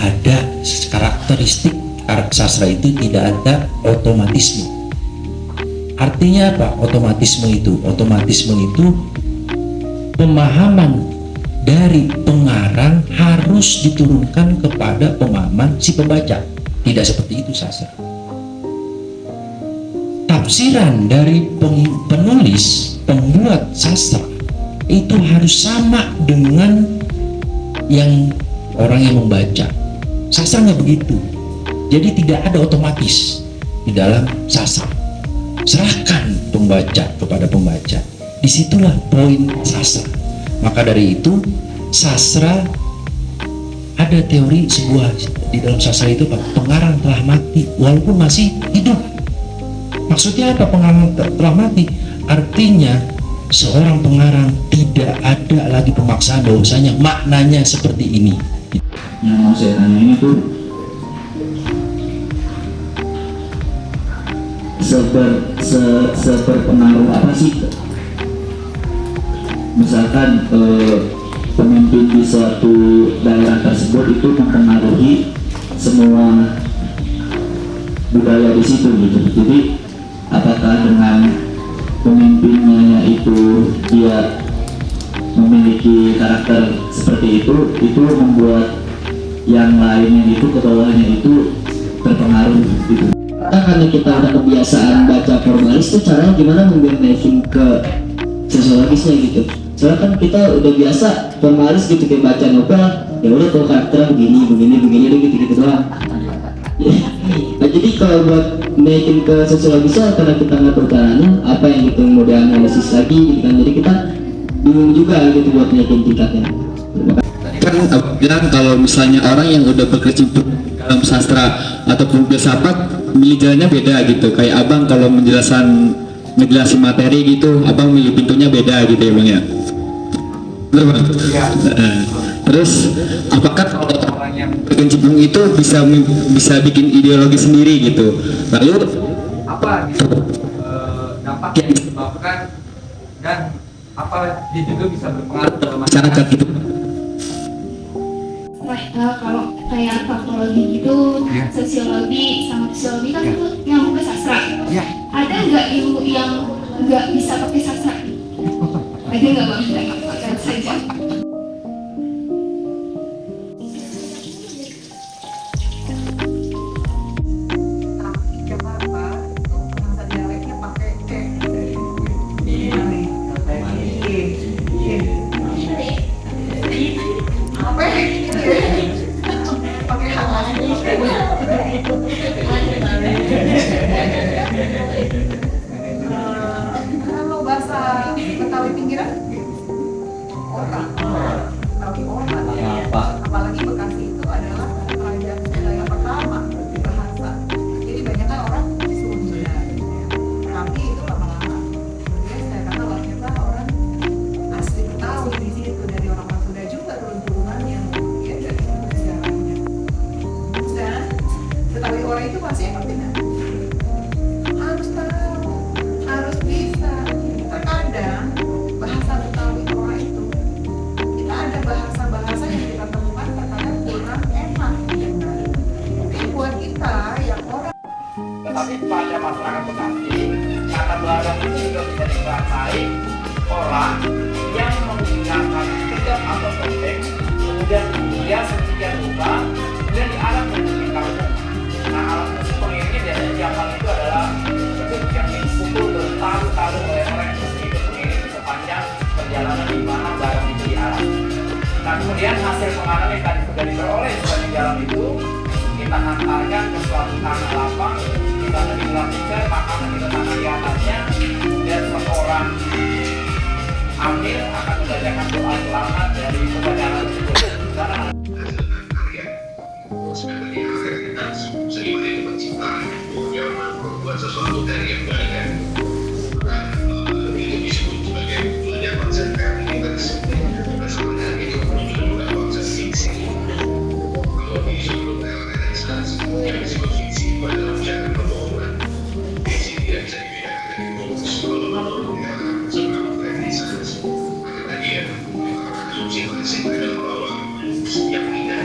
ada karakteristik sastra itu, tidak ada otomatisme. Artinya apa otomatisme itu? Otomatisme itu pemahaman dari pengarang harus diturunkan kepada pemahaman si pembaca. Tidak seperti itu sastra. Tafsiran dari penulis, pembuat sastra itu harus sama dengan yang orang yang membaca. Sastra nggak begitu. Jadi tidak ada otomatis di dalam sastra. Serahkan pembaca kepada pembaca. Disitulah poin sastra. Maka dari itu sastra ada teori sebuah di dalam sastra itu pengarang telah mati walaupun masih hidup. Maksudnya apa pengarang telah mati? Artinya seorang pengarang tidak ada lagi pemaksaan bahwasanya maknanya seperti ini. Yang mau saya tanya ini tuh seberpengaruh apa sih misalkan pemimpin di suatu daerah tersebut itu mempengaruhi semua budaya di situ gitu. Jadi apakah dengan pemimpinnya itu dia memiliki karakter seperti itu membuat yang lainnya itu ke bawahnya itu terpengaruh gitu. Karena kita udah kebiasaan baca formalis tuh caranya gimana mapping ke sosiologisnya gitu. Soalnya kan kita udah biasa formalis gitu kayak baca novel, ya udah tuh karakternya begini udah gitu doang. Nah, jadi kalau buat naikin ke sosiologisnya karena kita nggak berjalannya apa yang gitu mau dianalisis lagi gitu kan, jadi kita bingung juga gitu buat naikin tingkatnya. Kan bilang kalau misalnya orang yang udah berkecimpung dalam sastra ataupun filsafat milih jalannya beda gitu. Kayak abang kalau ngejelasin materi gitu, abang milih pintunya beda gitu ya bang ya. Bener bang? Ya. Terus apakah kalau orang yang berkecimpung itu bisa bikin ideologi sendiri gitu? Lalu apa gitu dampak yang disebabkan dan apa dia juga bisa berpengaruh dalam masyarakat gitu? Kalau kayak faktologi gitu, sosiologi sama psikologi kan itu nyambung ke sastra. Ada nggak ilmu yang nggak bisa pakai sastra? Ada nggak bang? Makan saja. Kalau bahasa Betawi pinggiran orang Betawi orang apalagi Bekasi itu adalah kerajaan Sunda yang pertama di bahasa, jadi banyak kan orang Sunda, tapi itu lama-lama kemudian saya kata wah ternyata orang asli Betawi di situ, dari orang-orang Sunda juga turun-turunan yang ya dari sejarahnya. Dan Betawi orang itu pasti apa benar harus tahu, harus bisa. Terkadang bahasa Betawi orang itu kita ada bahasa-bahasa yang kita temukan terkadang kurang enak didengar. Mungkin buat kita yang orang. Tetapi pada masyarakat Bekasi, kata barang itu juga bisa dikuasai orang yang menggunakan kedap atau topeng, kemudian dia sedemikian rupa, kemudian dialat menjadi kampung. Nah, alat musik pengiringnya biasanya zaman itu adalah bentuk yang dipukul bertaruh-taruh oleh orang yang ikut mengiring sepanjang perjalanan di mana barang itu diarak. Nah, kemudian hasil penganan yang tadi sudah diperoleh sepanjang jalan itu kita hantarkan ke suatu tanah lapang, kita meninggalkan makanan kita tanah di atasnya, dan seorang amil akan membacakan doa selamat dari pemandangan tersebut. Karena seni penciptaan yang membuat sesuatu dari yang banyak itu disebut sebagai punya konsep kreativitas. Sebenarnya itu juga konsep fiksi. Kalau disebut realisasi yang disebut fiksi pada cara pembohongan, fiksi tidak bisa dibedakan dari bohong. Kalau menurut sebuah realisasi karena dia asumsi klasik adalah bahwa yang tidak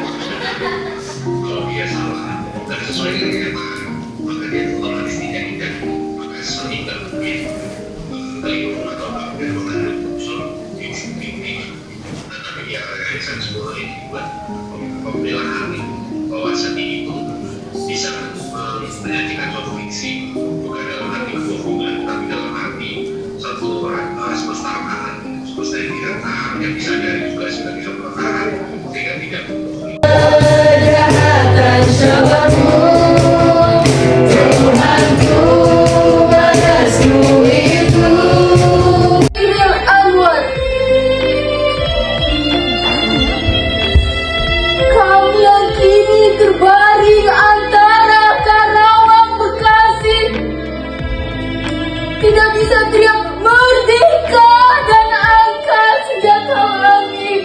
bisa teriak merdeka dan angkat senjata lagi.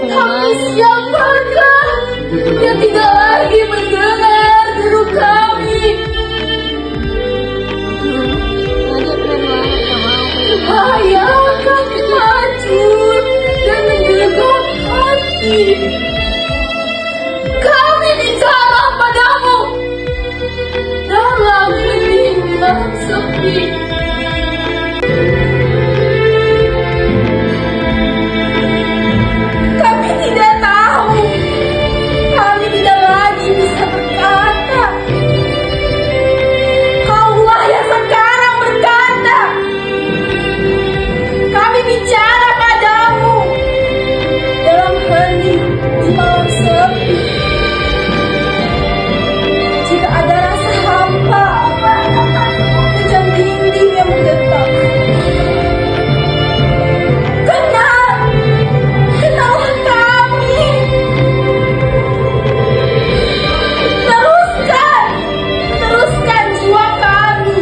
Tapi siapakah yang tidak lagi mendengar deru kami? Bahaya kami maju dan menggelegar hati. Kami bicara padamu dalam hening malam sepi. Kami tidak tahu, kami tidak lagi bisa berkata. Kaulah yang sekarang berkata. Kami bicara padamu dalam hening di malam sepi. Jika ada rasa hampa, hujan dinding yang menggetar. Kenallah kami. Teruskan jiwa kami.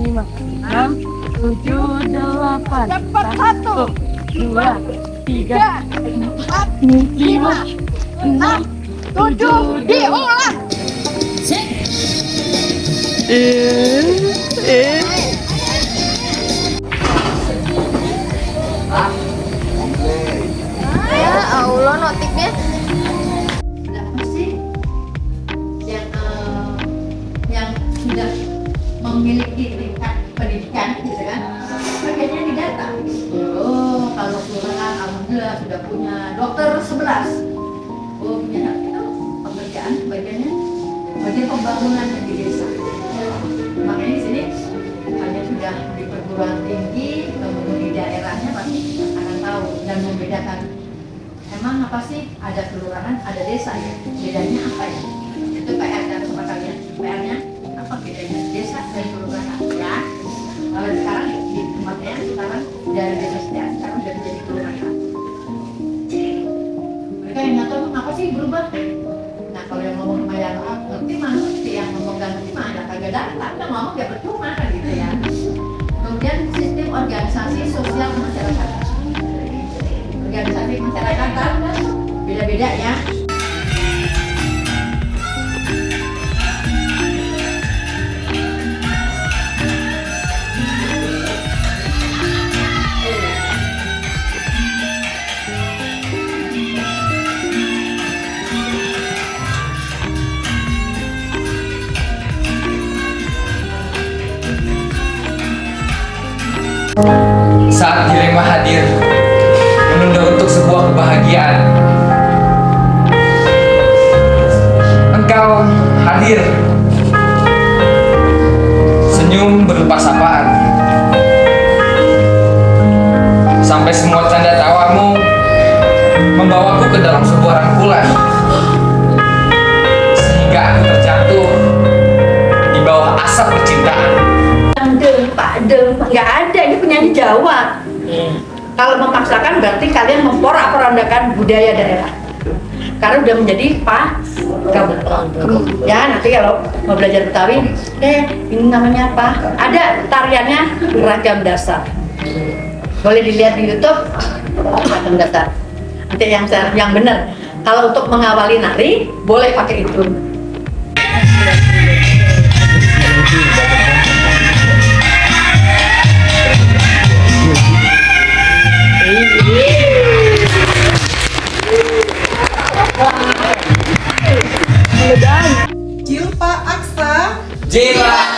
5, 6, 7, 8. Dapat 1, 2, 3, 4, 5, 6, 7. Diulang. Ya Allah, notifnya. Berapa sih yang sudah memiliki tingkat pendidikan gitu kan? Bagiannya di data. Oh, kalau kelurahan alhamdulillah sudah punya dokter 11. Oh, punya itu pekerjaan bagiannya bagian pembangunan di desa. Makanya di sini hanya sudah di perguruan tinggi, kemudian di daerahnya pasti akan tahu dan membedakan. Emang apa sih ada kelurahan, ada desa ya? Bedanya apa ya? Itu PR dan sama kalian. PR-nya apa bedanya desa dan kelurahan ya? Kalau sekarang di tempatnya sekarang dari desa sekarang sudah menjadi kelurahan. Mereka yang nggak tahu apa sih berubah. Nah kalau yang ngomong sama yang ngerti mah ngerti, yang ngomong gak ngerti mah ada kagak datang, udah ngomong dia percuma kan gitu ya. Kemudian sistem organisasi sosial masyarakat. Organisasi masyarakat kan beda-beda ya. Saat dilema hadir menunda untuk sebuah kebahagiaan. Engkau hadir, senyum berupa sapaan, sampai semua canda tawamu membawaku ke dalam sebuah rangkulan, sehingga aku terjatuh di bawah asap percintaan. Pak Dem, nggak ada, ini penyanyi Jawa. Kalau memaksakan berarti kalian memporak-porandakan budaya daerah. Karena udah menjadi ya nanti kalau mau belajar Betawi, ini namanya apa? Ada tariannya ragam dasar. Boleh dilihat di YouTube ragam dasar. Nanti yang benar. Kalau untuk mengawali nari boleh pakai itu. Jilpa Aksa. Jila